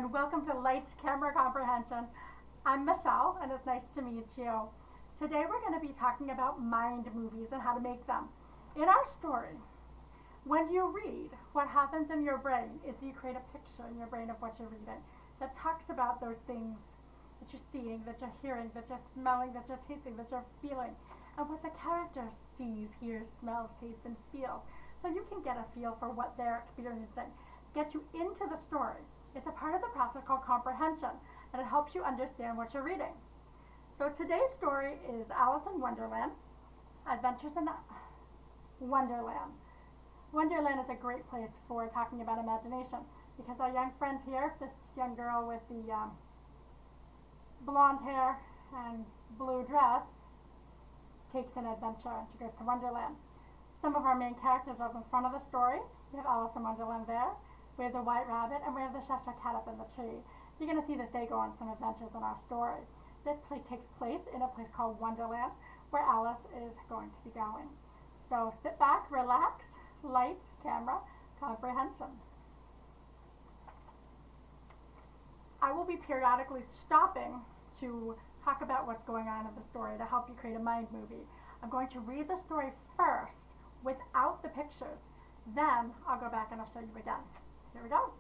and welcome to Lights Camera Comprehension. I'm Michelle, and it's nice to meet you. Today we're going to be talking about mind movies and how to make them. In our story, when you read, what happens in your brain is you create a picture in your brain of what you're reading that talks about those things that you're seeing, that you're hearing, that you're smelling, that you're tasting, that you're feeling, and what the character sees, hears, smells, tastes, and feels. So you can get a feel for what they're experiencing. Get you into the story. It's a part of the process called comprehension, and it helps you understand what you're reading. So today's story is Alice in Wonderland, Adventures in Wonderland. Wonderland is a great place for talking about imagination because our young friend here, this young girl with the blonde hair and blue dress, takes an adventure and she goes to Wonderland. Some of our main characters are in front of the story. We have Alice in Wonderland there. We have the White Rabbit, and we have the Cheshire Cat up in the tree. You're going to see that they go on some adventures in our story. This takes place in a place called Wonderland, where Alice is going to be going. So sit back, relax, lights, camera, comprehension. I will be periodically stopping to talk about what's going on in the story to help you create a mind movie. I'm going to read the story first without the pictures. Then I'll go back and I'll show you again. Here we go.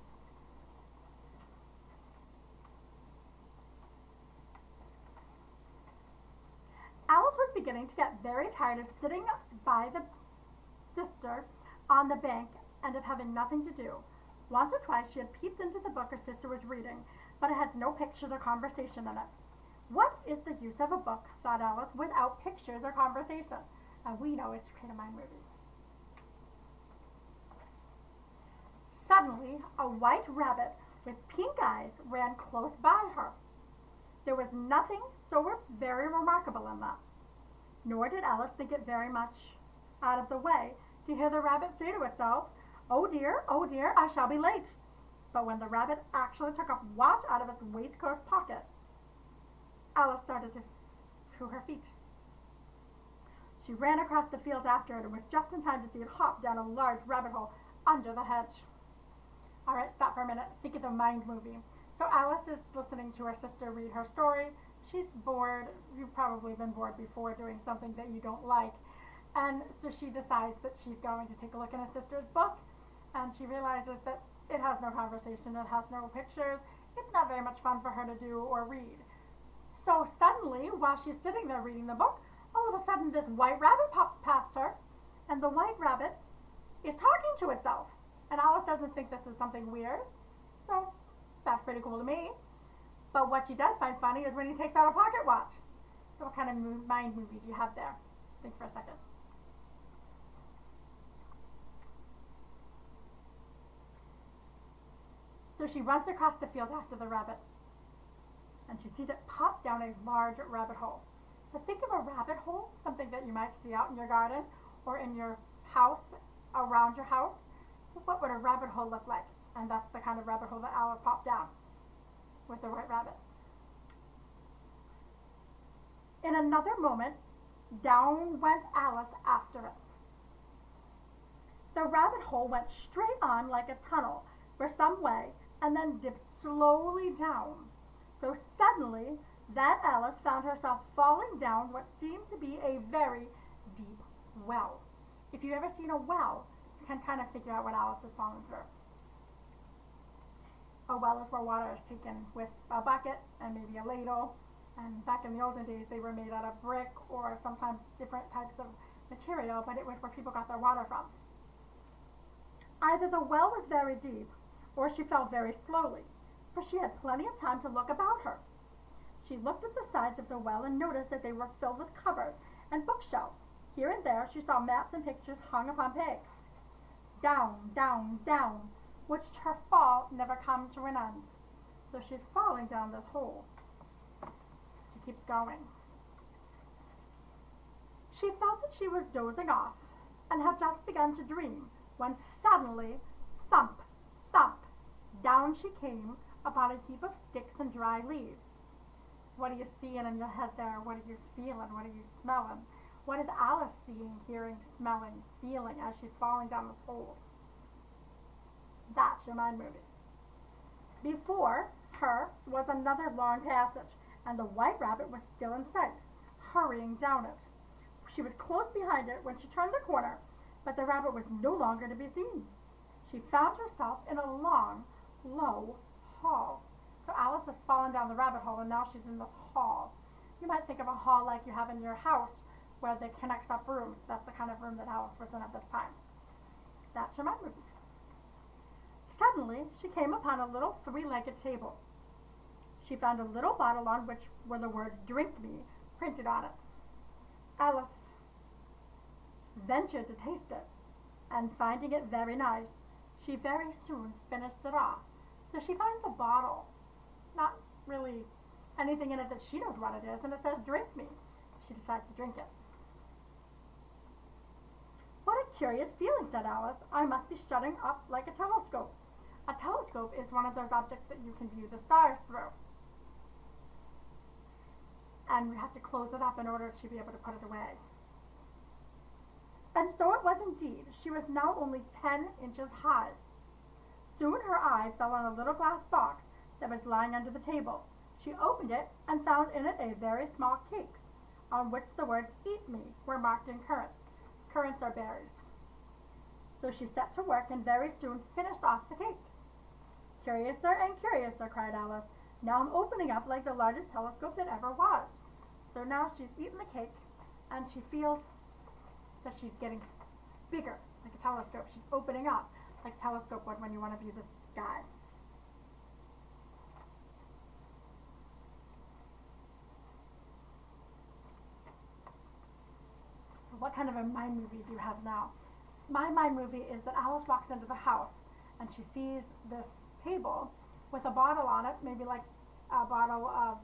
Alice was beginning to get very tired of sitting by the sister on the bank and of having nothing to do. Once or twice she had peeped into the book her sister was reading, but it had no pictures or conversation in it. What is the use of a book, thought Alice, without pictures or conversation? And we know it's to create a mind movie. Suddenly, a white rabbit with pink eyes ran close by her. There was nothing so very remarkable in that. Nor did Alice think it very much out of the way to hear the rabbit say to itself, oh dear, I shall be late." But when the rabbit actually took a watch out of its waistcoat pocket, Alice started to her feet. She ran across the field after it and was just in time to see it hop down a large rabbit hole under the hedge. All right, stop for a minute. Think of the mind movie. So Alice is listening to her sister read her story. She's bored. You've probably been bored before doing something that you don't like. And so she decides that she's going to take a look in her sister's book. And she realizes that it has no conversation. It has no pictures. It's not very much fun for her to do or read. So suddenly, while she's sitting there reading the book, all of a sudden this white rabbit pops past her. And the white rabbit is talking to itself. And Alice doesn't think this is something weird, so that's pretty cool to me. But what she does find funny is when he takes out a pocket watch. So what kind of mind movie do you have there? Think for a second. So she runs across the field after the rabbit, and she sees it pop down a large rabbit hole. So think of a rabbit hole, something that you might see out in your garden or in your house, around your house. What would a rabbit hole look like? And that's the kind of rabbit hole that Alice popped down with the white rabbit. In another moment, down went Alice after it. The rabbit hole went straight on like a tunnel for some way and then dipped slowly down. So suddenly, that Alice found herself falling down what seemed to be a very deep well. If you've ever seen a well, you can kind of figure out what Alice is falling through. A well is where water is taken with a bucket and maybe a ladle. And back in the olden days, they were made out of brick or sometimes different types of material, but it was where people got their water from. Either the well was very deep, or she fell very slowly, for she had plenty of time to look about her. She looked at the sides of the well and noticed that they were filled with cupboards and bookshelves. Here and there she saw maps and pictures hung upon pegs. Down, down, down, which her fall never comes to an end. So she's falling down this hole. She keeps going. She felt that she was dozing off and had just begun to dream when suddenly, thump, thump, down she came upon a heap of sticks and dry leaves. What are you seeing in your head there? What are you feeling? What are you smelling? What is Alice seeing, hearing, smelling, feeling as she's falling down this hole? That's your mind movie. Before her was another long passage, and the white rabbit was still in sight, hurrying down it. She was close behind it when she turned the corner, but the rabbit was no longer to be seen. She found herself in a long, low hall. So Alice has fallen down the rabbit hole and now she's in this hall. You might think of a hall like you have in your house where they connects up rooms. That's the kind of room that Alice was in at this time. That's your mind movie. Suddenly, she came upon a little three-legged table. She found a little bottle on which were the words "Drink Me" printed on it. Alice ventured to taste it, and finding it very nice, she very soon finished it off. So she finds a bottle, not really anything in it that she knows what it is, and it says "Drink Me." She decides to drink it. "What a curious feeling," said Alice. "I must be shutting up like a telescope." A telescope is one of those objects that you can view the stars through. And you have to close it up in order to be able to put it away. And so it was indeed. She was now only 10 inches high. Soon her eye fell on a little glass box that was lying under the table. She opened it and found in it a very small cake, on which the words "Eat Me" were marked in currants. Currants are berries. So she set to work and very soon finished off the cake. "Curiouser and curiouser," cried Alice. "Now I'm opening up like the largest telescope that ever was." So now she's eaten the cake and she feels that she's getting bigger, like a telescope. She's opening up like a telescope would when you want to view the sky. So what kind of a mind movie do you have now? My mind movie is that Alice walks into the house and she sees this table with a bottle on it, maybe like a bottle of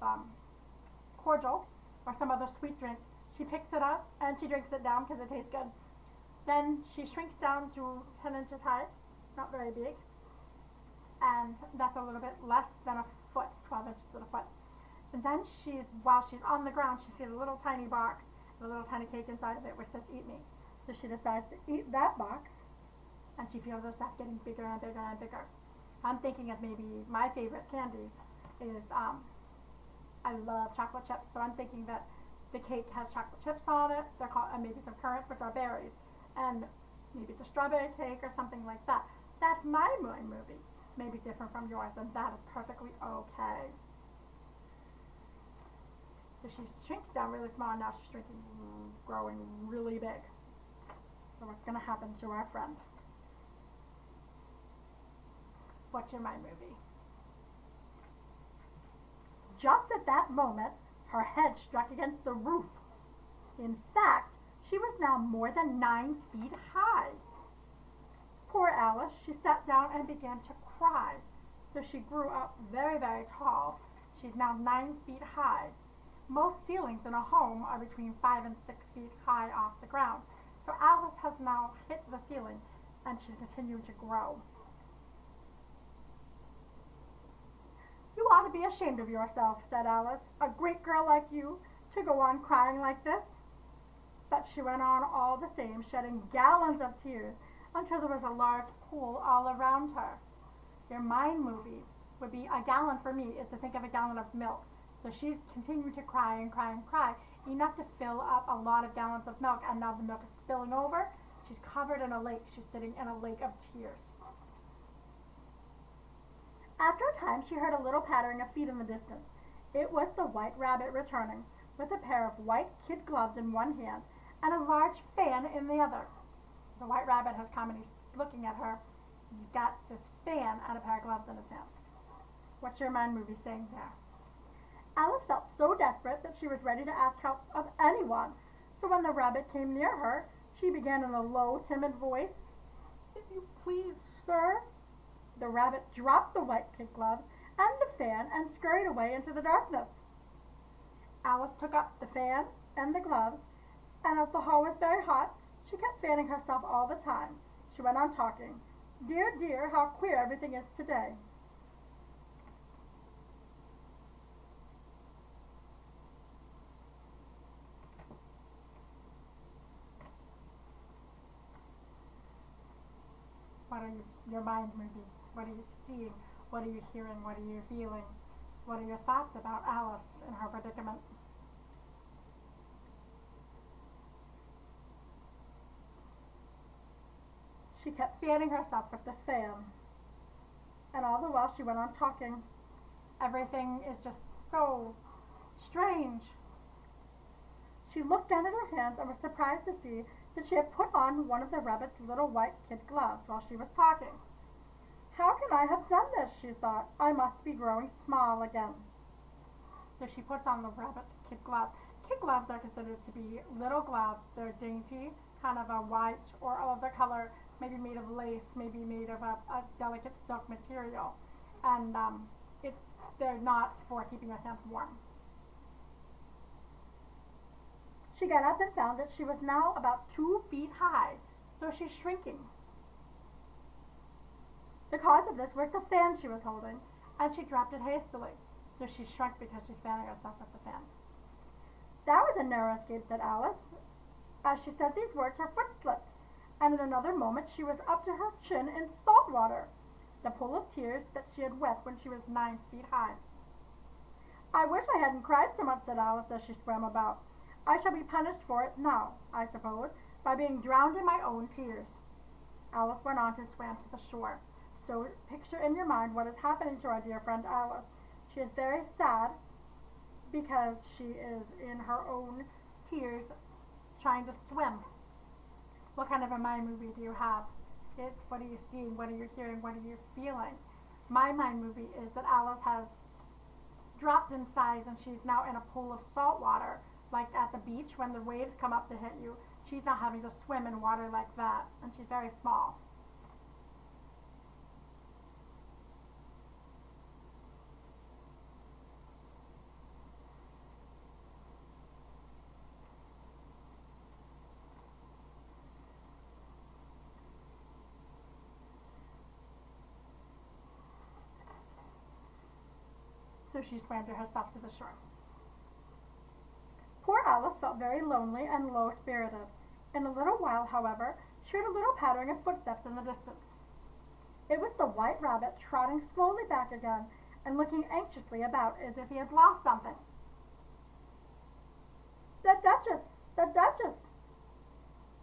cordial or some other sweet drink. She picks it up and she drinks it down because it tastes good. Then she shrinks down to 10 inches high, not very big, and that's a little bit less than a foot, 12 inches to the foot. And then while she's on the ground, she sees a little tiny box, a little tiny cake inside of it which says "Eat Me." So she decides to eat that box, and she feels herself getting bigger and bigger and bigger. I'm thinking of maybe my favorite candy is, I love chocolate chips, so I'm thinking that the cake has chocolate chips on it, they're called, and maybe some currants, which are berries, and maybe it's a strawberry cake or something like that. That's my mind movie. Maybe different from yours, and that is perfectly okay. So she shrinks down really small, and now she's shrinking, growing really big. So what's going to happen to our friend? What's your mind movie? Just at that moment, her head struck against the roof. In fact, she was now more than 9 feet high. Poor Alice, she sat down and began to cry. So she grew up very, very tall. She's now 9 feet high. Most ceilings in a home are between 5 and 6 feet high off the ground. So Alice has now hit the ceiling and she's continuing to grow. "You ought to be ashamed of yourself," said Alice, "a great girl like you, to go on crying like this." But she went on all the same, shedding gallons of tears until there was a large pool all around her. Your mind movie would be a gallon for me is to think of a gallon of milk. So she continued to cry and cry and cry, enough to fill up a lot of gallons of milk, and now the milk is spilling over. She's covered in a lake. She's sitting in a lake of tears. After a time, she heard a little pattering of feet in the distance. It was the White Rabbit returning, with a pair of white kid gloves in one hand and a large fan in the other. The White Rabbit has come and he's looking at her. He's got this fan and a pair of gloves in his hands. What's your mind movie saying there? Alice felt so desperate that she was ready to ask help of anyone. So when the rabbit came near her, she began in a low, timid voice, "If you please, sir." The rabbit dropped the white kid gloves and the fan and scurried away into the darkness. Alice took up the fan and the gloves, and as the hall was very hot, she kept fanning herself all the time. She went on talking. "Dear, dear, how queer everything is today." What are your mind movie? What are you seeing? What are you hearing? What are you feeling? What are your thoughts about Alice and her predicament? She kept fanning herself with the fan, and all the while she went on talking. Everything is just so strange. She looked down at her hands and was surprised to see that she had put on one of the rabbit's little white kid gloves while she was talking. How can I have done this? She thought. I must be growing small again. So she puts on the rabbit's kid gloves. Kid gloves are considered to be little gloves. They're dainty, kind of a white or other color, maybe made of lace, maybe made of a delicate silk material. And they're not for keeping your hands warm. She got up and found that she was now about 2 feet high, so she's shrinking. The cause of this was the fan she was holding, and she dropped it hastily, so she shrunk because she's fanning herself with the fan. That was a narrow escape, said Alice. As she said these words, her foot slipped, and in another moment she was up to her chin in salt water, the pool of tears that she had wept when she was 9 feet high. I wish I hadn't cried so much, said Alice as she swam about. I shall be punished for it now, I suppose, by being drowned in my own tears. Alice went on to swim to the shore. So picture in your mind what is happening to our dear friend Alice. She is very sad because she is in her own tears trying to swim. What kind of a mind movie do you have? What are you seeing? What are you hearing? What are you feeling? My mind movie is that Alice has dropped in size and she's now in a pool of salt water, like at the beach when the waves come up to hit you. She's now having to swim in water like that, and she's very small. So she swam to herself to the shore. Poor Alice felt very lonely and low-spirited. In a little while, however, she heard a little pattering of footsteps in the distance. It was the White Rabbit trotting slowly back again and looking anxiously about as if he had lost something. The Duchess! The Duchess!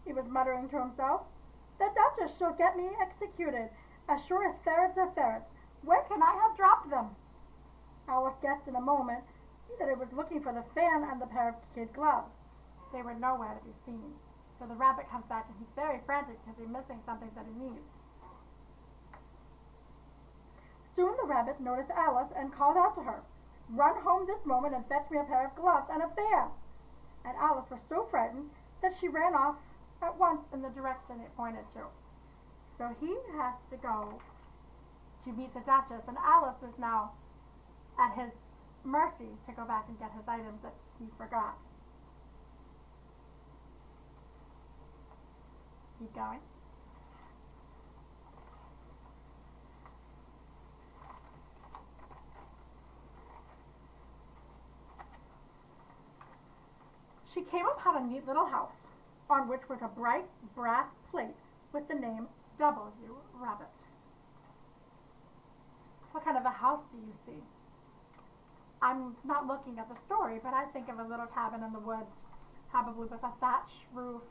He was muttering to himself. The Duchess shall get me executed, as sure as ferrets are ferrets. Where can I have dropped them? Alice guessed in a moment that it was looking for the fan and the pair of kid gloves. They were nowhere to be seen. So the rabbit comes back and he's very frantic because he's missing something that he needs. Soon the rabbit noticed Alice and called out to her, Run home this moment and fetch me a pair of gloves and a fan. And Alice was so frightened that she ran off at once in the direction it pointed to. So he has to go to meet the Duchess, and Alice is now at his mercy to go back and get his items that he forgot. Keep going. She came upon a neat little house on which was a bright brass plate with the name W. Rabbit. What kind of a house do you see? I'm not looking at the story, but I think of a little cabin in the woods, probably with a thatch roof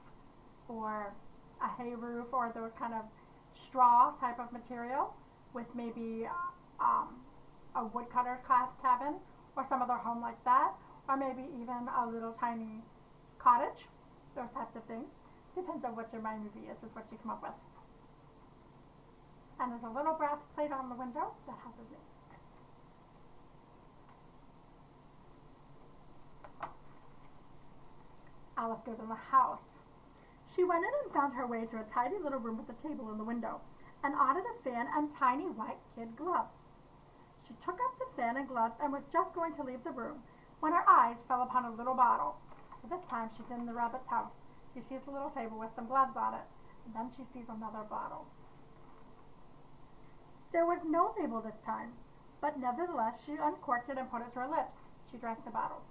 or a hay roof or those kind of straw type of material with maybe a woodcutter's cabin or some other home like that, or maybe even a little tiny cottage, those types of things. Depends on what your mind movie is what you come up with. And there's a little brass plate on the window that has his name. Alice goes in the house. She went in and found her way to a tidy little room with a table in the window, and added a fan and tiny white kid gloves. She took up the fan and gloves and was just going to leave the room when her eyes fell upon a little bottle. This time she's in the rabbit's house. She sees a little table with some gloves on it, and then she sees another bottle. There was no label this time, but nevertheless she uncorked it and put it to her lips. She drank the bottle.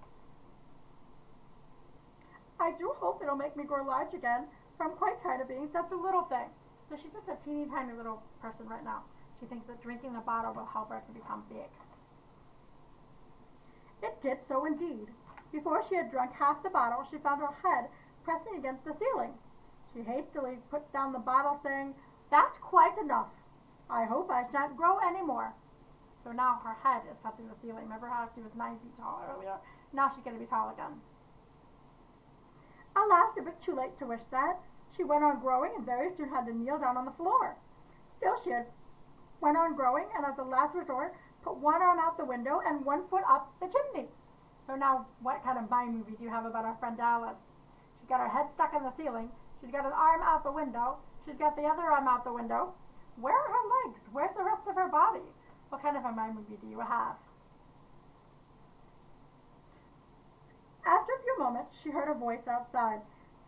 I do hope it'll make me grow large again, for I'm quite tired of being such a little thing. So she's just a teeny tiny little person right now. She thinks that drinking the bottle will help her to become big. It did so indeed. Before she had drunk half the bottle, she found her head pressing against the ceiling. She hastily put down the bottle, saying, "That's quite enough. I hope I shan't grow any more." So now her head is touching the ceiling. Remember how she was 9 feet tall earlier? Now she's going to be tall again. Alas, it was too late to wish that. She went on growing and very soon had to kneel down on the floor. Still she went on growing, and as a last resort, put one arm out the window and 1 foot up the chimney. So now, what kind of mind movie do you have about our friend Alice? She's got her head stuck in the ceiling. She's got an arm out the window. She's got the other arm out the window. Where are her legs? Where's the rest of her body? What kind of a mind movie do you have? After a few moments, she heard a voice outside.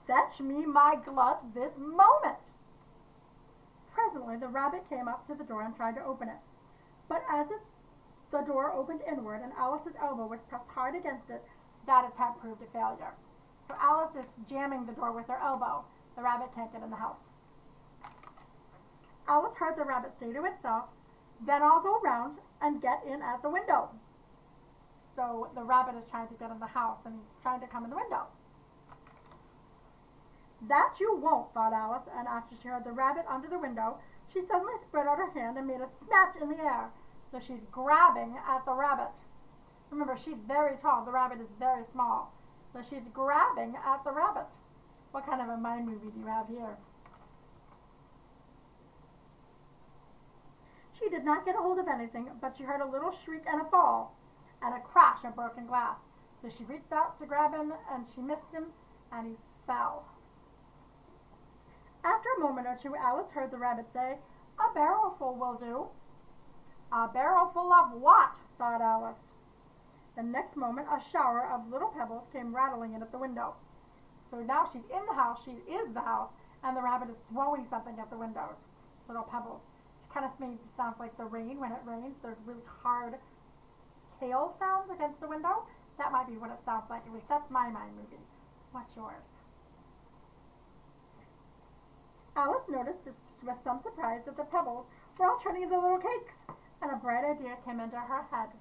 "Fetch me my gloves this moment." Presently, the rabbit came up to the door and tried to open it. But as the door opened inward and Alice's elbow was pressed hard against it, that attempt proved a failure. So Alice is jamming the door with her elbow. The rabbit can't get in the house. Alice heard the rabbit say to itself, "Then I'll go round and get in at the window." So the rabbit is trying to get in the house and he's trying to come in the window. "That you won't," thought Alice, and after she heard the rabbit under the window, she suddenly spread out her hand and made a snatch in the air. So she's grabbing at the rabbit. Remember, she's very tall. The rabbit is very small. So she's grabbing at the rabbit. What kind of a mind movie do you have here? She did not get a hold of anything, but she heard a little shriek and a fall, and a crash of broken glass. So she reached out to grab him, and she missed him, and he fell. After a moment or two, Alice heard the rabbit say, "A barrelful will do." "A barrelful of what?" thought Alice. The next moment, a shower of little pebbles came rattling in at the window. So now she's in the house, she is the house, and the rabbit is throwing something at the windows. Little pebbles. It kind of sounds like the rain when it rains. There's really hard hail sounds against the window. That might be what it sounds like. At least that's my mind movie. What's yours? Alice noticed with some surprise that the pebbles were all turning into little cakes, and a bright idea came into her head.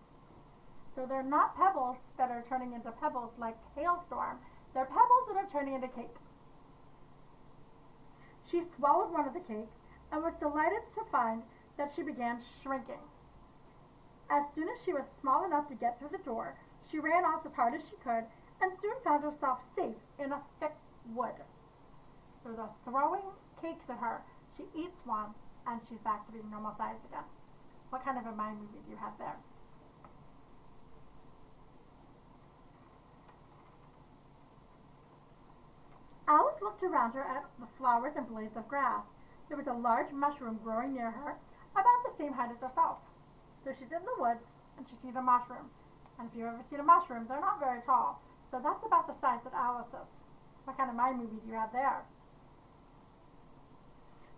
So they're not pebbles that are turning into pebbles like hailstorm. They're pebbles that are turning into cake. She swallowed one of the cakes and was delighted to find that she began shrinking. As soon as she was small enough to get through the door, she ran off as hard as she could and soon found herself safe in a thick wood. So they're throwing cakes at her. She eats one and she's back to being normal size again. What kind of a mind movie do you have there? Alice looked around her at the flowers and blades of grass. There was a large mushroom growing near her, about the same height as herself. So she's in the woods and she sees a mushroom. And if you've ever seen a mushroom, they're not very tall. So that's about the size that Alice is. What kind of mind movie do you have there?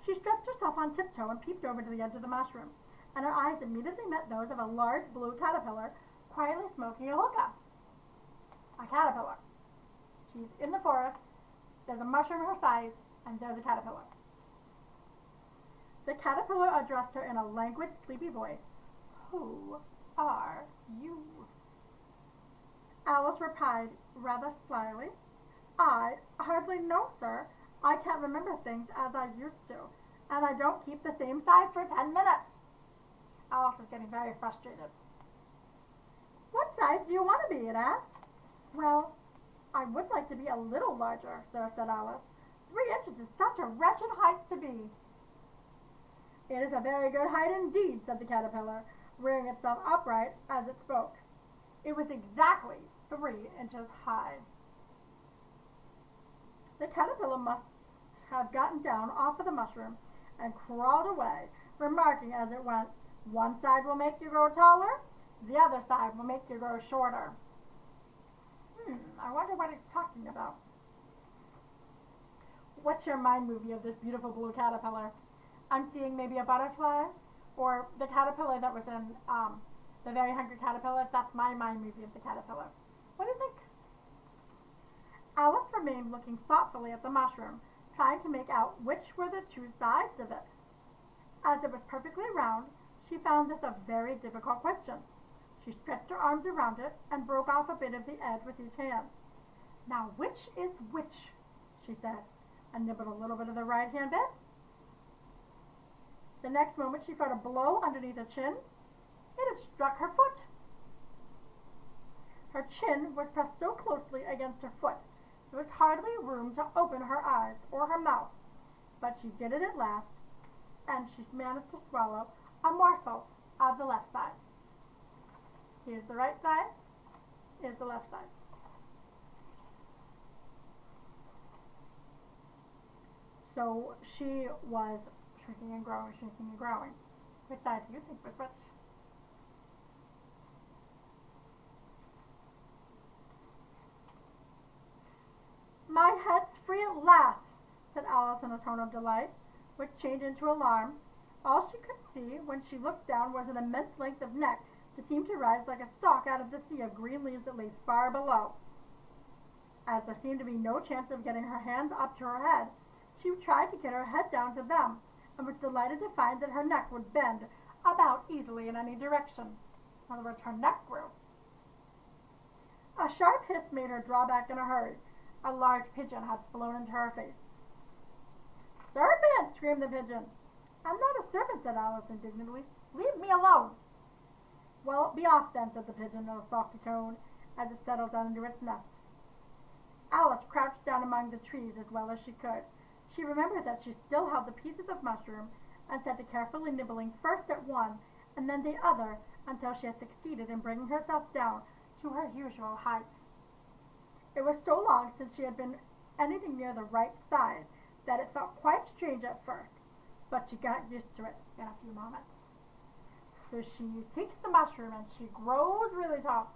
She stretched herself on tiptoe and peeped over to the edge of the mushroom, and her eyes immediately met those of a large blue caterpillar quietly smoking a hookah. A caterpillar. She's in the forest, there's a mushroom her size, and there's a caterpillar. The caterpillar addressed her in a languid, sleepy voice. "Who are you?" Alice replied rather slyly, "I hardly know, sir. I can't remember things as I used to, and I don't keep the same size for 10 minutes. Alice is getting very frustrated. "What size do you want to be?" it asked. "Well, I would like to be a little larger, sir," said Alice. 3 inches is such a wretched height to be." "It is a very good height indeed," said the caterpillar, rearing itself upright as it spoke. It was exactly 3 inches high. The caterpillar must have gotten down off of the mushroom and crawled away, remarking as it went, "One side will make you grow taller, the other side will make you grow shorter." I wonder what he's talking about. What's your mind movie of this beautiful blue caterpillar? I'm seeing maybe a butterfly, or the caterpillar that was in The Very Hungry Caterpillar. That's my mind movie of the caterpillar. What do you think? Alice remained looking thoughtfully at the mushroom, trying to make out which were the 2 sides of it. As it was perfectly round, She found this a very difficult question. She stretched her arms around it and broke off a bit of the edge with each hand. Now which is which? She said, and nibbled a little bit of the right hand bit. The next moment she felt a blow underneath her chin. It had struck her foot. Her chin was pressed so closely against her foot there was hardly room to open her eyes or her mouth, but she did it at last, and she managed to swallow a morsel of the left side. Here's the right side, here's the left side. So she was shrinking and growing, shrinking and growing. Which side do you think was which? My head's free at last, said Alice in a tone of delight, which changed into alarm. All she could see when she looked down was an immense length of neck that seemed to rise like a stalk out of the sea of green leaves that lay far below. As there seemed to be no chance of getting her hands up to her head, she tried to get her head down to them, and was delighted to find that her neck would bend about easily in any direction. In other words, her neck grew. A sharp hiss made her draw back in a hurry. A large pigeon had flown into her face. "Serpent!" screamed the pigeon. "I'm not a serpent," said Alice indignantly. "Leave me alone." "Well, be off then," said the pigeon in a sulky tone, as it settled down into its nest. Alice crouched down among the trees as well as she could. She remembered that she still held the pieces of mushroom, and set to carefully nibbling first at one and then the other until she had succeeded in bringing herself down to her usual height. It was so long since she had been anything near the right side that it felt quite strange at first, but she got used to it in a few moments. So she takes the mushroom and she grows really tall.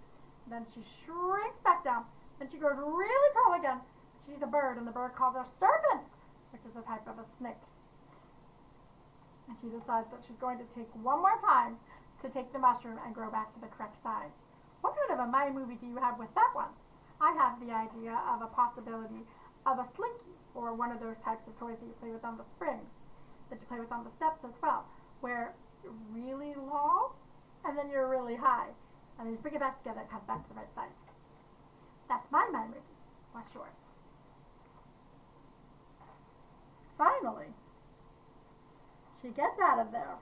Then she shrinks back down. Then she grows really tall again. She's a bird, and the bird calls her serpent, which is a type of a snake. And she decides that she's going to take one more time to take the mushroom and grow back to the correct size. What kind of a My Movie do you have with that one? I have the idea of a possibility of a slinky, or one of those types of toys that you play with on the springs, that you play with on the steps as well, where you're really low and then you're really high, and then you bring it back together and come back to the right size. That's my Movie. What's yours? Finally, she gets out of there.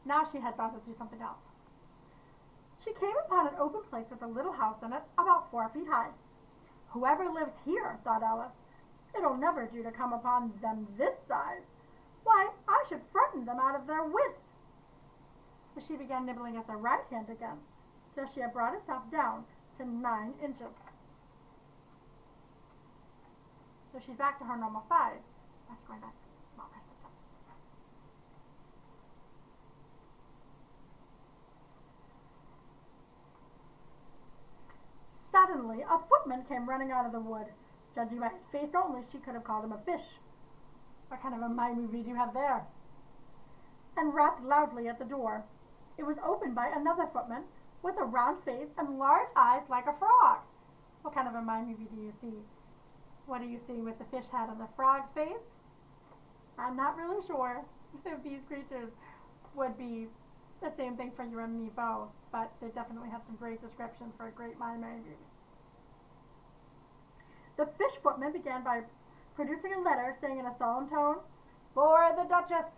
Now she heads on to do something else. She came upon an open place with a little house in it about 4 feet high. Whoever lives here, thought Alice, it'll never do to come upon them this size. Why, I should frighten them out of their wits. So she began nibbling at the right hand again, till she had brought herself down to 9 inches. So she's back to her normal size. That's going back. Well, press it down. Suddenly, a footman came running out of the wood. Judging by his face only, she could have called him a fish. What kind of a My Movie do you have there? And rapped loudly at the door. It was opened by another footman, with a round face and large eyes like a frog. What kind of a My Movie do you see? What do you see with the fish head and the frog face? I'm not really sure if these creatures would be the same thing for you and me both, but they definitely have some great descriptions for great My Movies. The fish footman began by producing a letter saying in a solemn tone, "For the Duchess,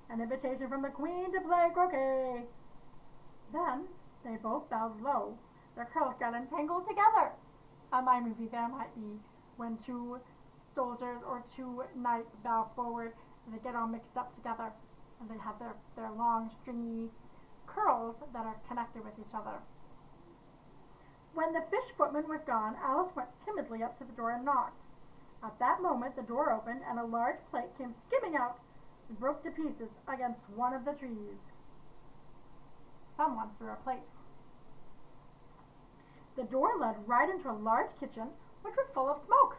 an invitation from the Queen to play croquet." Then they both bowed low. Their curls got entangled together. A My Movie there might be when 2 soldiers or 2 knights bow forward and they get all mixed up together, and they have their long stringy curls that are connected with each other. When the fish footman was gone, Alice went timidly up to the door and knocked. At that moment the door opened and a large plate came skimming out and broke to pieces against one of the trees. Someone threw a plate. The door led right into a large kitchen, which was full of smoke.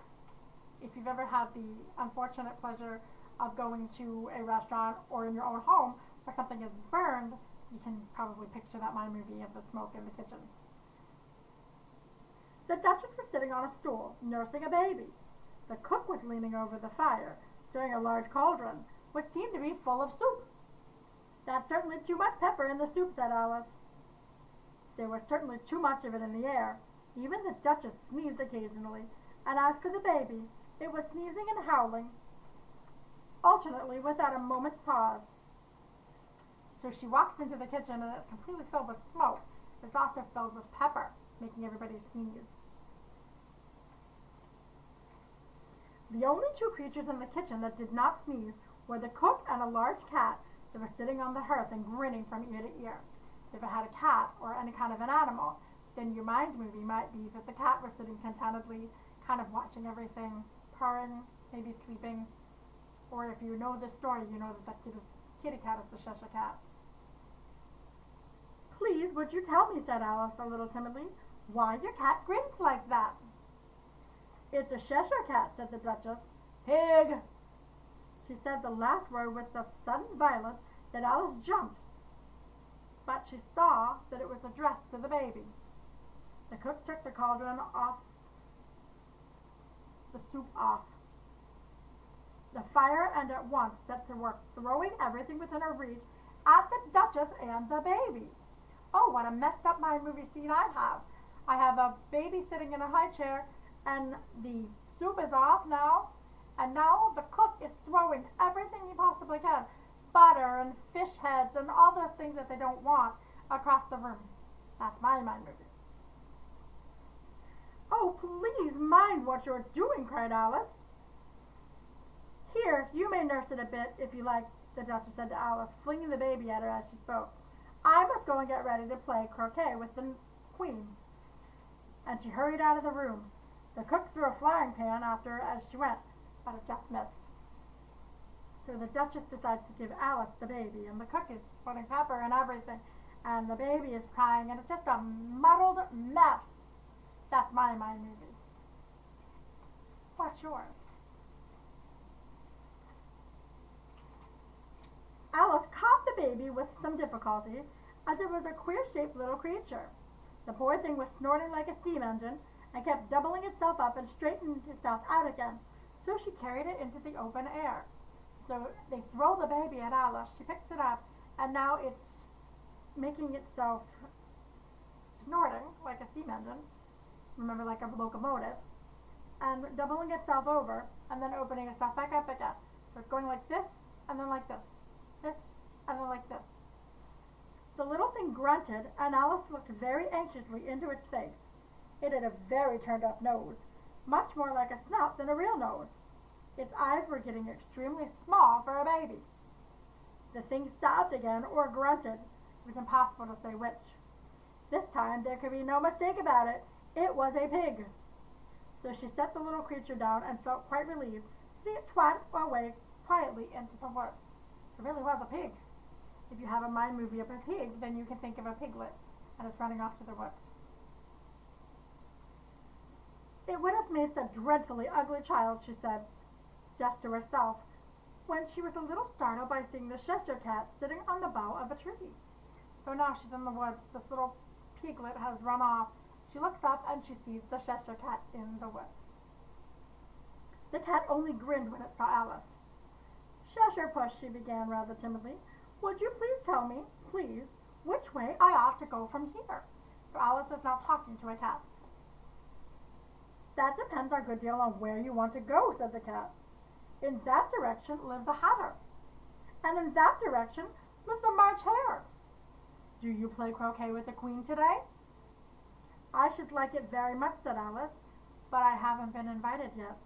If you've ever had the unfortunate pleasure of going to a restaurant or in your own home where something is burned, You can probably picture that my movie of the smoke in the kitchen. The Duchess was sitting on a stool, nursing a baby. The cook was leaning over the fire, stirring a large cauldron, which seemed to be full of soup. That's certainly too much pepper in the soup, said Alice. There was certainly too much of it in the air. Even the Duchess sneezed occasionally, and as for the baby, it was sneezing and howling, alternately without a moment's pause. So she walks into the kitchen, and it's completely filled with smoke. It's also filled with pepper, making everybody sneeze. The only two creatures in the kitchen that did not sneeze were the cook and a large cat that was sitting on the hearth and grinning from ear to ear. If it had a cat or any kind of an animal, then your mind movie might be that the cat was sitting contentedly, kind of watching everything, purring, maybe sleeping. Or if you know this story, you know that the kitty cat is the Cheshire Cat. Please, would you tell me, said Alice a little timidly, why your cat grins like that? It's a Cheshire Cat, said the Duchess. Pig! She said the last word with such sudden violence that Alice jumped, but she saw that it was addressed to the baby. The cook took the cauldron off, the soup off the fire, and at once set to work throwing everything within her reach at the Duchess and the baby. Oh, what a messed up my movie scene I have. I have a baby sitting in a high chair, and the soup is off now, and now the cook is throwing everything he possibly can, butter and fish heads and all those things that they don't want, across the room. That's my movie. Oh, please mind what you're doing, cried Alice. Here, you may nurse it a bit, if you like, the Duchess said to Alice, flinging the baby at her as she spoke. I must go and get ready to play croquet with the Queen. And she hurried out of the room. The cook threw a frying pan after her as she went, but it just missed. So the Duchess decides to give Alice the baby, and the cook is putting pepper and everything, and the baby is crying, and it's just a muddled mess. That's my movie. What's yours? Alice caught the baby with some difficulty, as it was a queer-shaped little creature. The poor thing was snorting like a steam engine, and kept doubling itself up and straightening itself out again, so she carried it into the open air. So they throw the baby at Alice, she picks it up, and now it's making itself snorting like a steam engine, remember, like a locomotive, and doubling itself over, and then opening itself back up again. So it's going like this, and then like this, and then like this. The little thing grunted, and Alice looked very anxiously into its face. It had a very turned-up nose, much more like a snout than a real nose. Its eyes were getting extremely small for a baby. The thing sobbed again, or grunted. It was impossible to say which. This time there could be no mistake about it. It was a pig. So she set the little creature down and felt quite relieved to see it twat away quietly into the woods. It really was a pig. If you have a mind movie of a pig, then you can think of a piglet, and it's running off to the woods. It would have made such a dreadfully ugly child, she said, just to herself, when she was a little startled by seeing the Cheshire Cat sitting on the bough of a tree. So now she's in the woods. This little piglet has run off. She looks up and she sees the Cheshire Cat in the woods. The cat only grinned when it saw Alice. Cheshire Puss, she began rather timidly, would you please tell me, please, which way I ought to go from here? So Alice is now talking to a cat. That depends a good deal on where you want to go, said the cat. In that direction lives a hatter, and in that direction lives a March Hare. Do you play croquet with the Queen today? I should like it very much, said Alice, but I haven't been invited yet.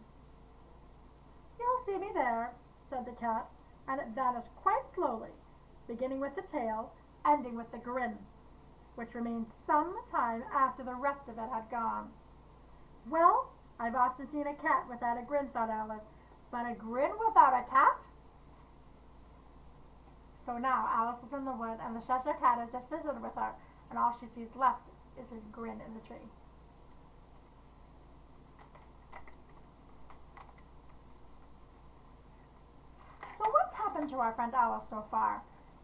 You'll see me there, said the cat, and it vanished quite slowly, beginning with the tail, ending with the grin, which remained some time after the rest of it had gone. Well, I've often seen a cat without a grin, thought Alice, but a grin without a cat? So now Alice is in the wood, and the Cheshire Cat has just visited with her, and all she sees left is his grin in the tree. So what's happened to our friend Alice so far?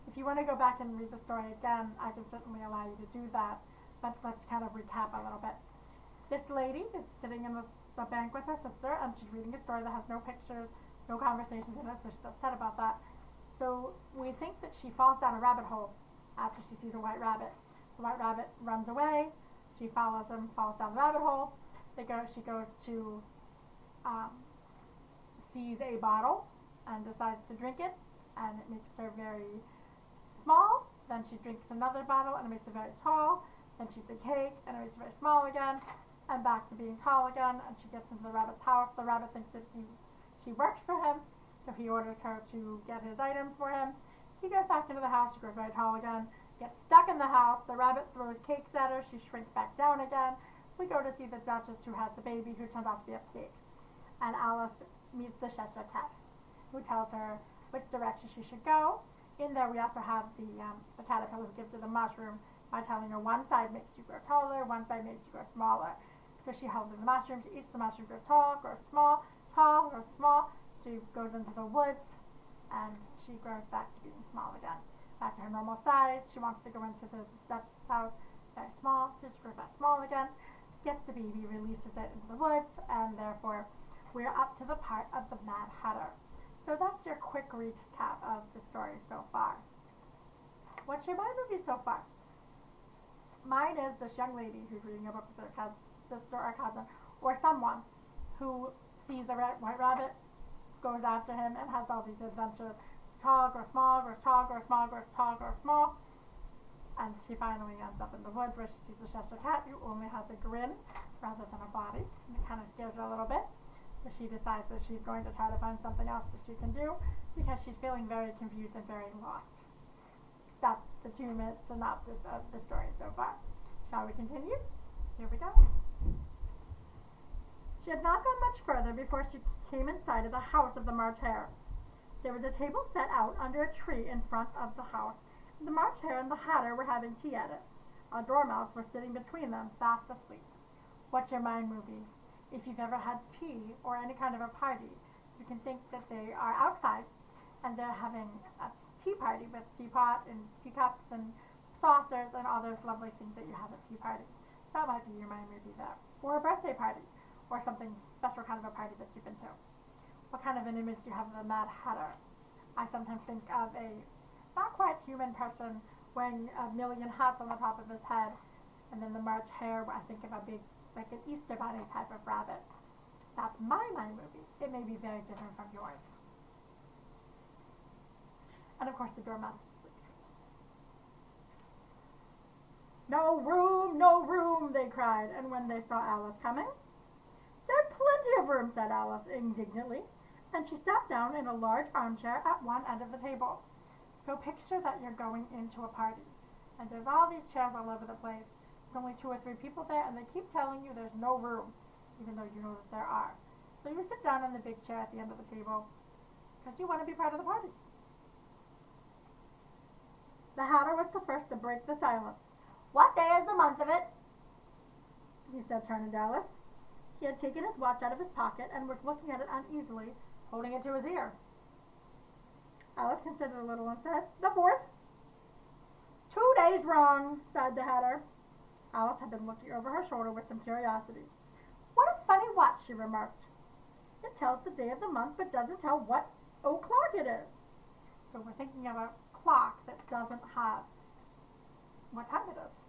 If you want to go back and read the story again, I can certainly allow you to do that, but let's kind of recap a little bit. This lady is sitting in the bank with her sister, and she's reading a story that has no pictures, no conversations in it, so she's upset about that. So we think that she falls down a rabbit hole after she sees a white rabbit. The white rabbit runs away. She follows him, falls down the rabbit hole. She goes to, sees a bottle and decides to drink it, and it makes her very small. Then she drinks another bottle, and it makes her very tall. Then she eats a cake, and it makes her very small again, and back to being tall again. And she gets into the rabbit's house. The rabbit thinks that she works for him, so he orders her to get his items for him. He goes back into the house. She grows very tall again, gets stuck in the house. The rabbit throws cakes at her. She shrinks back down again. We go to see the Duchess, who has the baby, who turns out to be a pig. And Alice meets the Cheshire Cat, who tells her which direction she should go. In there, we also have the caterpillar who gives her the mushroom by telling her one side makes you grow taller, one side makes you grow smaller. So she holds in the mushroom, she eats the mushroom, grows tall, grows small, tall, grows small. She goes into the woods, and she grows back to being small again, back to her normal size. She wants to go into the Duchess' house, very small, so she grows back small again, gets the baby, releases it into the woods, and therefore we're up to the part of the Mad Hatter. So that's your quick recap of the story so far. What's your mind movie so far? Mine is this young lady who's reading a book with her sister or cousin, or someone who sees a white rabbit, goes after him, and has all these adventures. Tall, grows small, grows tall, grows small, grows tall, grows small. And she finally ends up in the woods where she sees the Cheshire Cat, who only has a grin rather than a body. And it kind of scares her a little bit. But she decides that she's going to try to find something else that she can do because she's feeling very confused and very lost. That's the 2-minute synopsis of the story so far. Shall we continue? Here we go. She had not gone much further before she came in sight of the house of the March Hare. There was a table set out under a tree in front of the house, and the March Hare and the Hatter were having tea at it. A dormouse was sitting between them, fast asleep. What's your mind movie? If you've ever had tea or any kind of a party, you can think that they are outside and they're having a tea party with teapot and teacups and saucers and all those lovely things that you have at tea party. That might be your mind movie there. Or a birthday party, or something special kind of a party that you've been to. What kind of an image do you have of the Mad Hatter? I sometimes think of a not quite human person wearing a million hats on the top of his head, and then the March Hare, I think of a big, like an Easter Bunny type of rabbit. That's my mind movie. It may be very different from yours. And of course the dormouse is asleep. No room, they cried, and when they saw Alice coming, "There's plenty of room," said Alice indignantly, and she sat down in a large armchair at one end of the table. So picture that you're going into a party, and there's all these chairs all over the place. There's only 2 or 3 people there, and they keep telling you there's no room, even though you know that there are. So you sit down in the big chair at the end of the table, because you want to be part of the party. The Hatter was the first to break the silence. "What day is the month of it?" he said, turning to Alice. He had taken his watch out of his pocket and was looking at it uneasily, holding it to his ear. Alice considered a little and said, "The 4th." "2 days wrong," sighed the Hatter. Alice had been looking over her shoulder with some curiosity. "What a funny watch," she remarked. "It tells the day of the month, but doesn't tell what o'clock it is." So we're thinking of a clock that doesn't have what time it is.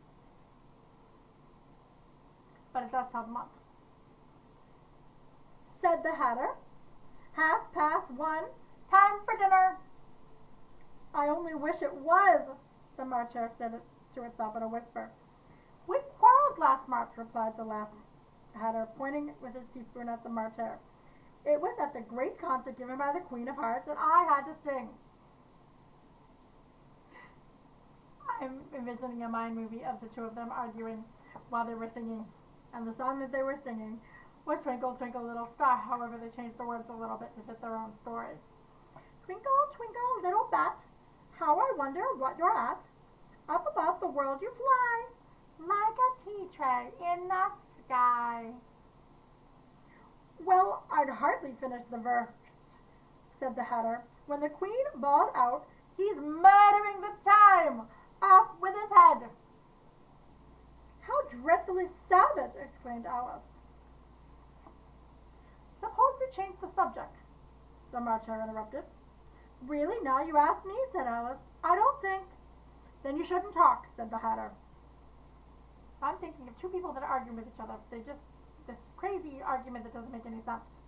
But it does tell the month. Said the Hatter. "1:30. Time for dinner." "I only wish it was," the March Hare said it to itself in a whisper. "We quarreled last March," replied the last Hatter, pointing with his teaspoon at the March Hare. "It was at the great concert given by the Queen of Hearts, and I had to sing." I'm envisioning a mind movie of the 2 of them arguing while they were singing, and the song that they were singing was "Twinkle, Twinkle, Little Star." However, they changed the words a little bit to fit their own story. "Twinkle, twinkle, little bat, how I wonder what you're at. Up above the world you fly, like a tea tray in the sky." "Well, I'd hardly finished the verse," said the Hatter, when the Queen bawled out, He's murdering the time! Off with his head! How dreadfully savage! Exclaimed Alice. Suppose we change the subject, the March Hare interrupted. Really, now you ask me, said Alice. I don't think. Then you shouldn't talk, said the Hatter. I'm thinking of two people that are arguing with each other. This crazy argument that doesn't make any sense.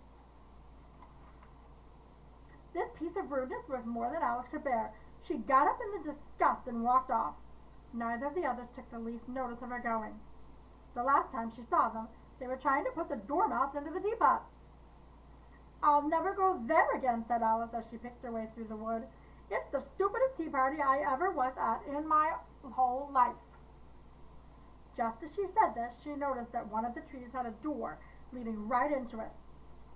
This piece of rudeness was more than Alice could bear. She got up in the disgust and walked off. Neither of the others took the least notice of her going. The last time she saw them, they were trying to put the dormouse into the teapot. I'll never go there again, said Alice as she picked her way through the wood. It's the stupidest tea party I ever was at in my whole life. Just as she said this, she noticed that one of the trees had a door leading right into it.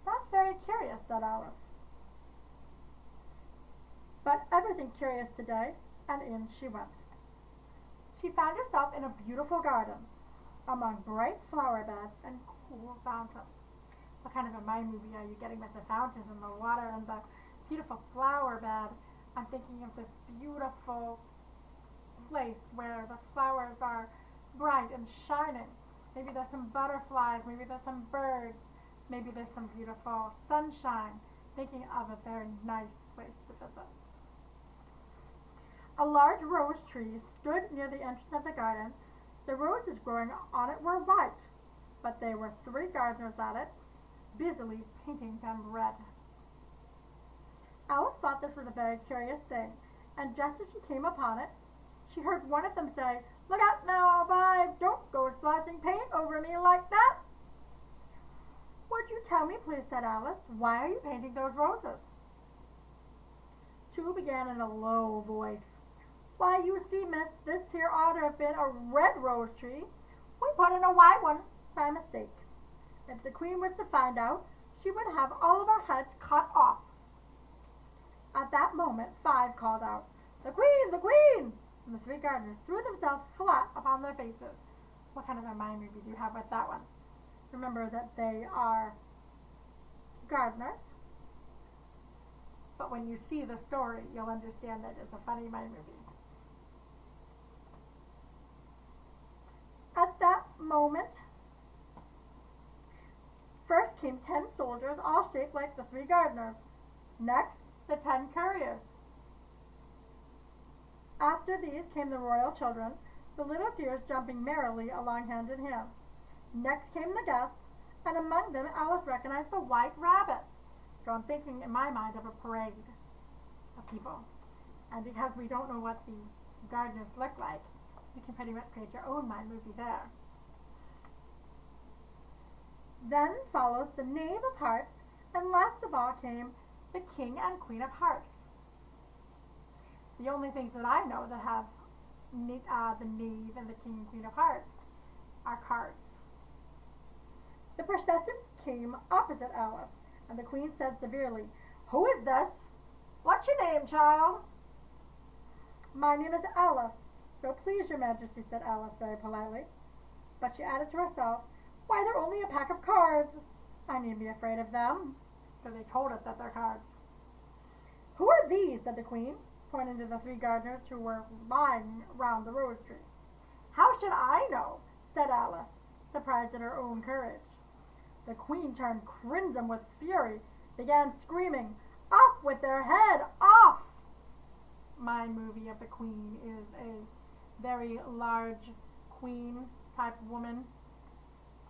That's very curious, said Alice. But everything curious today, and in she went. She found herself in a beautiful garden, among bright flower beds and cool fountains. What kind of a mind movie are you getting with the fountains and the water and the beautiful flower bed? I'm thinking of this beautiful place where the flowers are bright and shining. Maybe there's some butterflies, maybe there's some birds, maybe there's some beautiful sunshine. Thinking of a very nice place to visit. A large rose tree stood near the entrance of the garden. The roses growing on it were white, but there were 3 gardeners at it, busily painting them red. Alice thought this was a very curious thing, and just as she came upon it, she heard one of them say, "Look out now, Vive! Don't go splashing paint over me like that!" "Would you tell me, please," said Alice, "why are you painting those roses?" Two began in a low voice. "Why, you see, miss, this here ought to have been a red rose tree. We put in a white one by mistake. If the Queen was to find out, she would have all of our heads cut off." At that moment, Five called out, "The Queen! The Queen!" And the 3 gardeners threw themselves flat upon their faces. What kind of a mind movie do you have with that one? Remember that they are gardeners. But when you see the story, you'll understand that it's a funny mind movie. At that moment, first came 10 soldiers, all shaped like the 3 gardeners. Next, the 10 couriers. After these came the royal children, the little dears jumping merrily along hand in hand. Next came the guests, and among them Alice recognized the White Rabbit. So I'm thinking in my mind of a parade of people. And because we don't know what the gardeners look like, you can pretty much create your own mind movie there. Then followed the Knave of Hearts, and last of all came the King and Queen of Hearts. The only things that I know that have the Knave and the King and Queen of Hearts are cards. The procession came opposite Alice, and the Queen said severely, "Who is this? What's your name, child?" "My name is Alice, so please your Majesty," said Alice very politely. But she added to herself, "Why, they're only a pack of cards. I needn't be afraid of them," for they told us that they're cards. "Who are these?" said the Queen, pointing to the 3 gardeners who were lying round the rose tree. "How should I know?" said Alice, surprised at her own courage. The Queen turned crimson with fury, began screaming, "Off with their head! Off!" My movie of the Queen is a very large queen type woman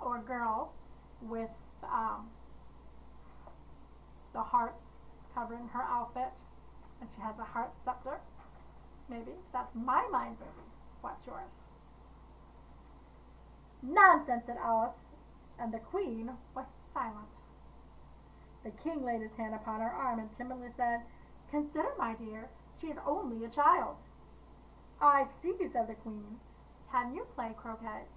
or girl with the hearts covering her outfit, and she has a heart scepter. Maybe that's my mind movie. What's yours? "Nonsense," said Alice, and the Queen was silent. The King laid his hand upon her arm and timidly said, "Consider, my dear, she is only a child." "I see," said the Queen. "Can you play croquet?"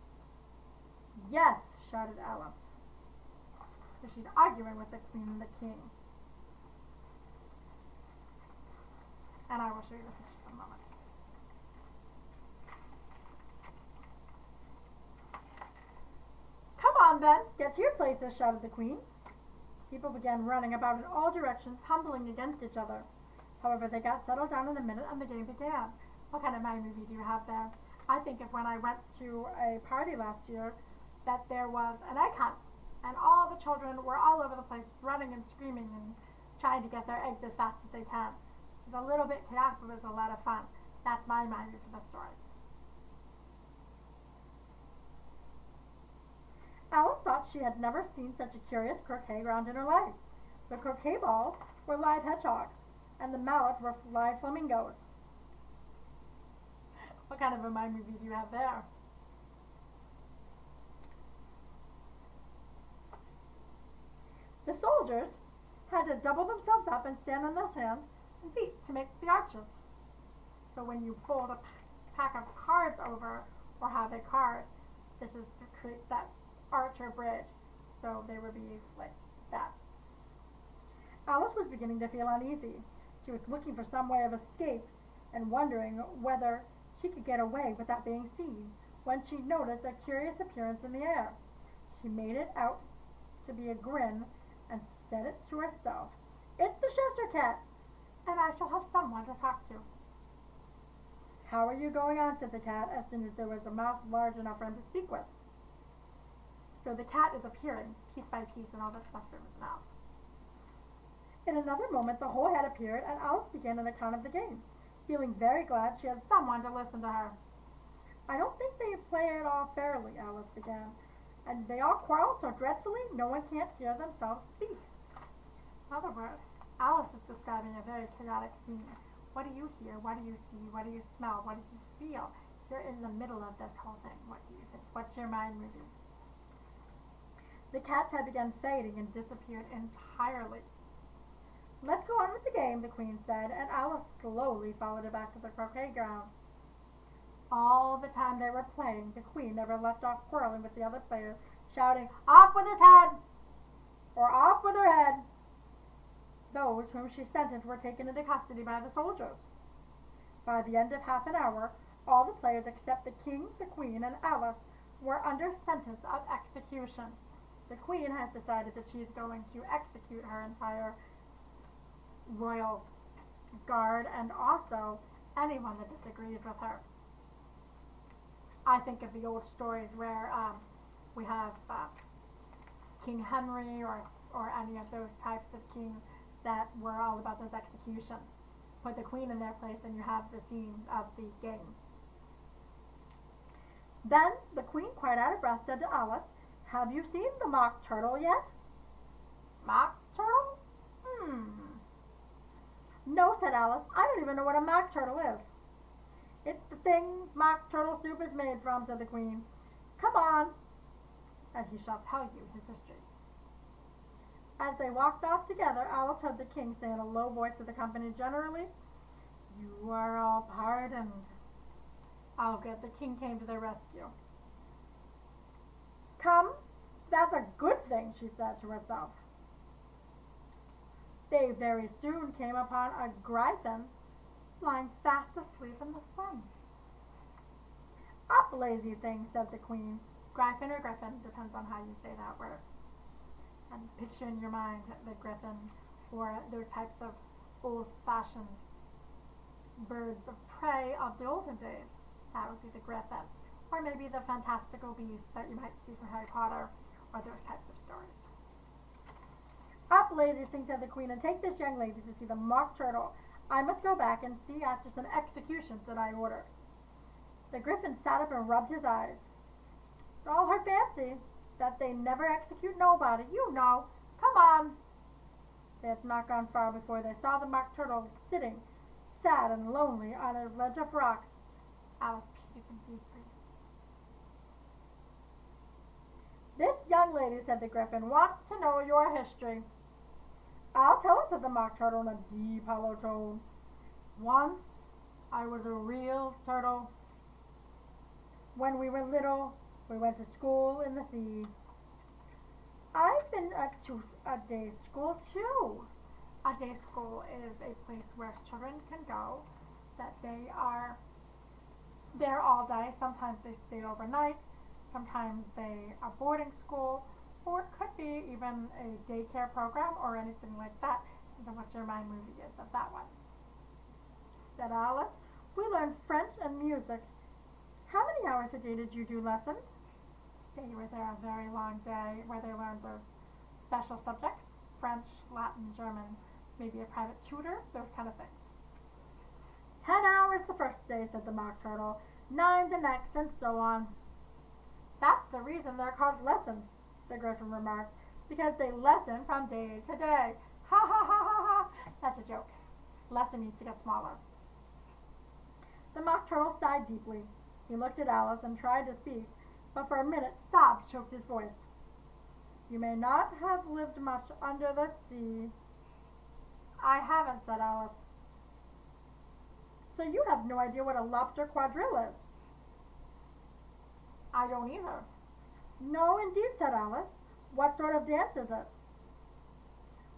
"Yes," shouted Alice. So she's arguing with the Queen and the King. And I will show you the pictures in a moment. "Come on then, get to your places," shouted the Queen. People began running about in all directions, tumbling against each other. However, they got settled down in a minute and the game began. What kind of mind movie do you have there? I think of when I went to a party last year that there was an egg hunt and all the children were all over the place running and screaming and trying to get their eggs as fast as they can. It was a little bit chaotic, but it was a lot of fun. That's my mind for the story. Alice thought she had never seen such a curious croquet ground in her life. The croquet balls were live hedgehogs, and the mallets were live flamingos. What kind of a mind movie do you have there? The soldiers had to double themselves up and stand on their hands and feet to make the arches. So when you fold a pack of cards over or have a card, this is to create that arch or bridge. So they would be like that. Alice was beginning to feel uneasy. She was looking for some way of escape and wondering whether she could get away without being seen when she noticed a curious appearance in the air. She made it out to be a grin and said it to herself. "It's the Cheshire Cat, and I shall have someone to talk to." "How are you going on?" said the cat as soon as there was a mouth large enough for him to speak with. So the cat is appearing piece by piece and all that stuff in his mouth. In another moment the whole head appeared and Alice began an account of the game, feeling very glad she had someone to listen to her. "I don't think they play it all fairly," Alice began, "and they all quarrel so dreadfully no one can't hear themselves speak." In other words, Alice is describing a very chaotic scene. What do you hear? What do you see? What do you smell? What do you feel? You're in the middle of this whole thing. What do you think? What's your mind movie? The cat's head began fading and disappeared entirely. "Let's go on with the game," the Queen said, and Alice slowly followed her back to the croquet ground. All the time they were playing, the Queen never left off quarreling with the other players, shouting, "Off with his head!" or "Off with her head!" Those whom she sentenced were taken into custody by the soldiers. By the end of half an hour, all the players except the King, the Queen, and Alice were under sentence of execution. The Queen has decided that she is going to execute her entire royal guard and also anyone that disagrees with her. I think of the old stories where we have King Henry or any of those types of king that were all about those executions. Put the Queen in their place and you have the scene of the game. Then the Queen, quite out of breath, said to Alice, "Have you seen the Mock Turtle yet?" "Mock Turtle? "No," said Alice. "I don't even know what a mock turtle is." "It's the thing mock turtle soup is made from," said the Queen. "Come on, and he shall tell you his history." As they walked off together, Alice heard the King say in a low voice to the company generally, "You are all pardoned." Oh, good. The King came to their rescue. "Come, that's a good thing," she said to herself. They very soon came upon a Gryphon lying fast asleep in the sun. "Up, lazy thing," said the Queen. Gryphon or Griffin, depends on how you say that word. And picture in your mind the Griffin or those types of old-fashioned birds of prey of the olden days. That would be the Griffin. Or maybe the fantastical beast that you might see from Harry Potter or those types of stories. "Up, lazy thing," said the Queen, "and take this young lady to see the Mock Turtle. I must go back and see after some executions that I ordered." The Griffin sat up and rubbed his eyes. "It's all her fancy that they never execute nobody, you know. Come on." They had not gone far before they saw the Mock Turtle sitting, sad and lonely, on a ledge of rock. Alice pitied him deeply. "This young lady," said the Griffin, "wants to know your history." "I'll tell it," said the Mock Turtle in a deep, hollow tone. "Once I was a real turtle. When we were little, we went to school in the sea." "I've been to a day school too." A day school is a place where children can go, that they are there all day. Sometimes they stay overnight, sometimes they are boarding school, or it could be even a daycare program or anything like that. Depends on what your mind movie is of that one. said Alice. We learned French and music. How many hours a day did you do lessons? They were there a very long day where they learned those special subjects, French, Latin, German, maybe a private tutor, those kind of things. 10 hours the first day, said the Mock Turtle, 9 the next, and so on. That's the reason they're called lessons, the Gryphon remarked, because they lesson from day to day. Ha ha ha ha ha! That's a joke. Lesson needs to get smaller. The Mock Turtle sighed deeply. He looked at Alice and tried to speak, but for a minute sobs choked his voice. You may not have lived much under the sea. I haven't, said Alice. So you have no idea what a lobster quadrille is? I don't either. No, indeed, said Alice. What sort of dance is it?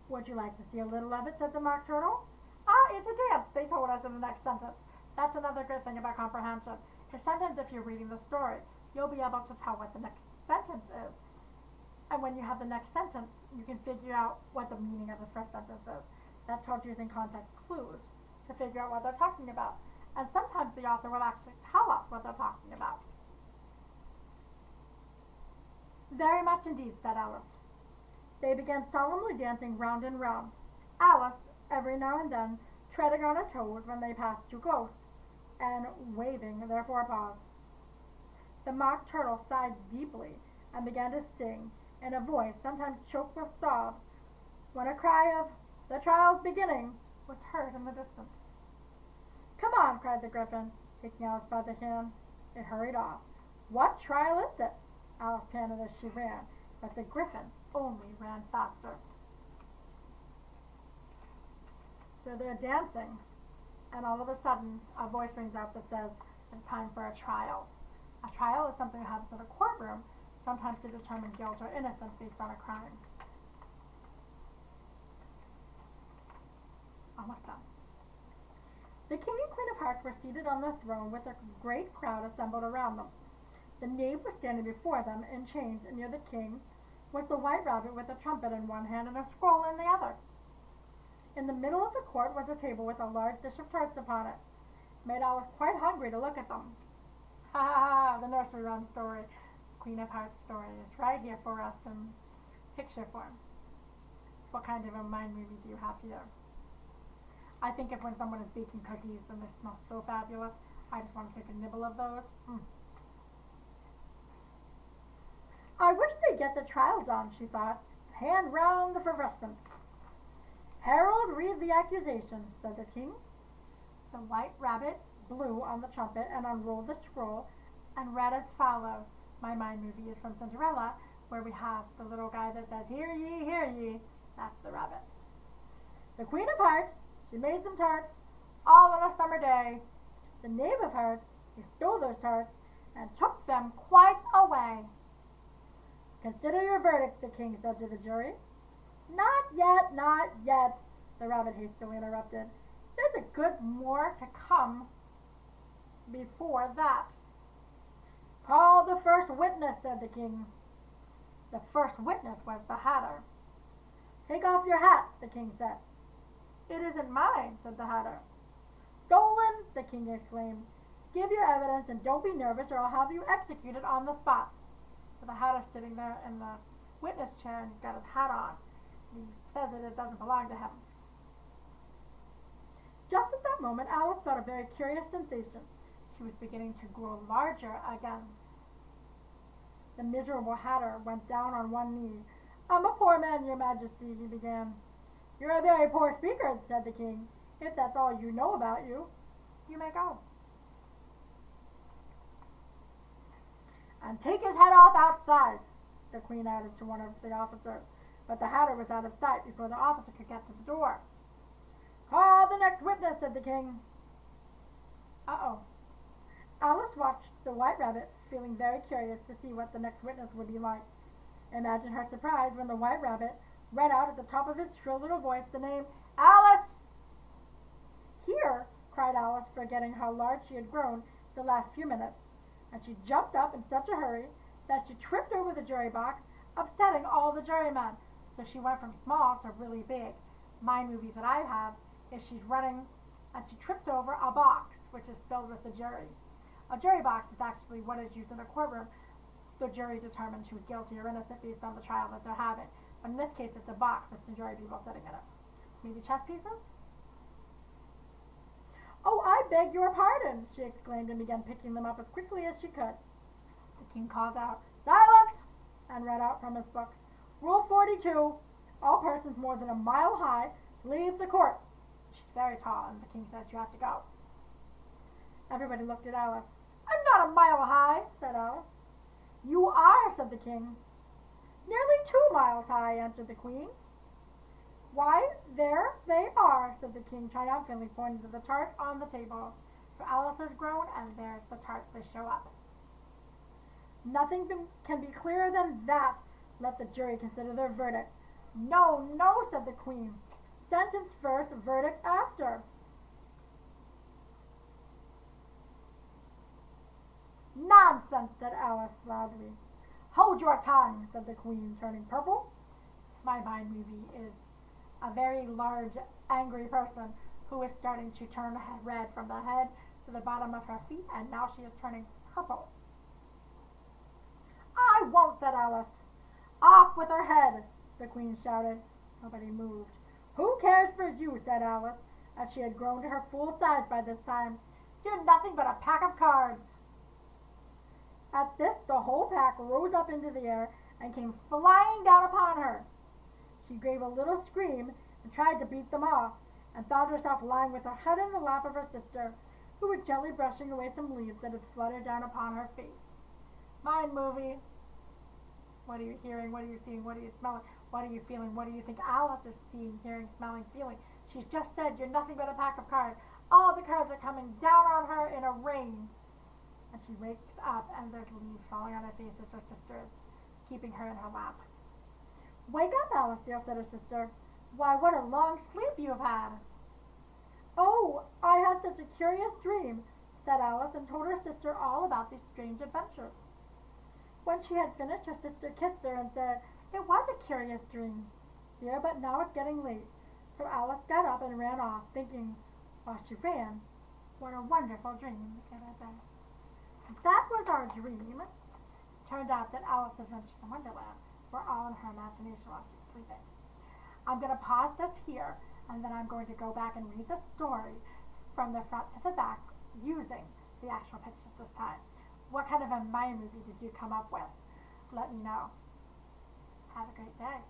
Would you like to see a little of it, said the Mock Turtle. Ah, it's a dance, they told us in the next sentence. That's another good thing about comprehension, is sometimes if you're reading the story, you'll be able to tell what the next sentence is. And when you have the next sentence, you can figure out what the meaning of the first sentence is. That's called using context clues to figure out what they're talking about. And sometimes the author will actually tell us what they're talking about. Very much indeed, said Alice. They began solemnly dancing round and round, Alice, every now and then, treading on her toes when they passed too close, and waving their forepaws. The Mock Turtle sighed deeply and began to sing, in a voice sometimes choked with sobs, when a cry of, "The trial's beginning," was heard in the distance. Come on, cried the Gryphon, taking Alice by the hand. It hurried off. What trial is it? Alice panted as she ran, but the Gryphon only ran faster. So they're dancing, and all of a sudden a voice rings out that says it's time for a trial. A trial is something that happens in a courtroom, sometimes to determine guilt or innocence based on a crime. Almost done. The King and Queen of Hearts were seated on the throne with a great crowd assembled around them. The knave was standing before them in chains, and near the king was the White Rabbit with a trumpet in one hand and a scroll in the other. In the middle of the court was a table with a large dish of tarts upon it. Made Alice quite hungry to look at them. Ha ha ha, the nursery rhyme story, Queen of Hearts story, is right here for us in picture form. What kind of a mind movie do you have here? I think if when someone is baking cookies and they smell so fabulous, I just want to take a nibble of those. I wish they'd get the trial done, she thought. Hand round the refreshments. Herald, read the accusation, said the king. The White Rabbit blew on the trumpet and unrolled the scroll and read as follows. My mind movie is from Cinderella, where we have the little guy that says, hear ye, hear ye. That's the rabbit. The Queen of Hearts, she made some tarts, all on a summer day. The Knave of Hearts, he stole those tarts and took them quite away. Consider your verdict, the king said to the jury. Not yet, not yet, the rabbit hastily interrupted. There's a good more to come before that. Call the first witness, said the king. The first witness was the Hatter. Take off your hat, the king said. It isn't mine, said the Hatter. Stolen, the king exclaimed. Give your evidence and don't be nervous or I'll have you executed on the spot. So the Hatter's sitting there in the witness chair and he's got his hat on. He says that it doesn't belong to him. Just at that moment, Alice felt a very curious sensation. She was beginning to grow larger again. The miserable Hatter went down on one knee. I'm a poor man, your majesty, he began. You're a very poor speaker, said the king. If that's all you know about you, you may go. And take his head off outside, the queen added to one of the officers. But the Hatter was out of sight before the officer could get to the door. Call the next witness, said the king. Uh-oh. Alice watched the White Rabbit, feeling very curious to see what the next witness would be like. Imagine her surprise when the White Rabbit read out at the top of his shrill little voice the name Alice! Here, cried Alice, forgetting how large she had grown the last few minutes, and she jumped up in such a hurry that she tripped over the jury box, upsetting all the jurymen. So she went from small to really big. My movie that I have is she's running and she tripped over a box which is filled with a jury. A jury box is actually what is used in a courtroom. The jury determines who's guilty or innocent based on the trial that they're having. But in this case, it's a box with some jury people sitting in it. Maybe chess pieces? "Oh, I beg your pardon," she exclaimed and began picking them up as quickly as she could. The king called out, "Silence!" and read out from his book, "Rule 42, all persons more than a mile high leave the court." She's very tall, and the king says you have to go. Everybody looked at Alice. "I'm not a mile high," said Alice. "You are," said the king. "Nearly 2 miles high," answered the queen. "Why, there they are," said the king triumphantly, pointing to the tart on the table. For Alice has grown, and there's the tart they show up. "Nothing can be clearer than that. Let the jury consider their verdict." "No, no," said the queen. "Sentence first, verdict after." "Nonsense," said Alice loudly. "Hold your tongue," said the queen, turning purple. My mind movie is a very large, angry person who is starting to turn red from the head to the bottom of her feet, and now she is turning purple. "I won't," said Alice. "Off with her head," the queen shouted. Nobody moved. "Who cares for you?" said Alice, as she had grown to her full size by this time. "You're nothing but a pack of cards." At this, the whole pack rose up into the air and came flying down upon her. She gave a little scream and tried to beat them off, and found herself lying with her head in the lap of her sister, who was gently brushing away some leaves that had fluttered down upon her face. Mind movie. What are you hearing? What are you seeing? What are you smelling? What are you feeling? What do you think Alice is seeing, hearing, smelling, feeling? She's just said, "You're nothing but a pack of cards." All the cards are coming down on her in a rain. And she wakes up, and there's leaves falling on her face as her sister is keeping her in her lap. "Wake up, Alice dear," said her sister. "Why, what a long sleep you've had." "Oh, I had such a curious dream," said Alice, and told her sister all about these strange adventures. When she had finished, her sister kissed her and said, "It was a curious dream, dear, but now it's getting late." So Alice got up and ran off, thinking, while she ran, what a wonderful dream. That was our dream. Turned out that Alice's Adventures in Wonderland were all in her imagination while she was sleeping. I'm going to pause this here, and then I'm going to go back and read the story from the front to the back using the actual pictures this time. What kind of a mind movie did you come up with? Let me know. Have a great day.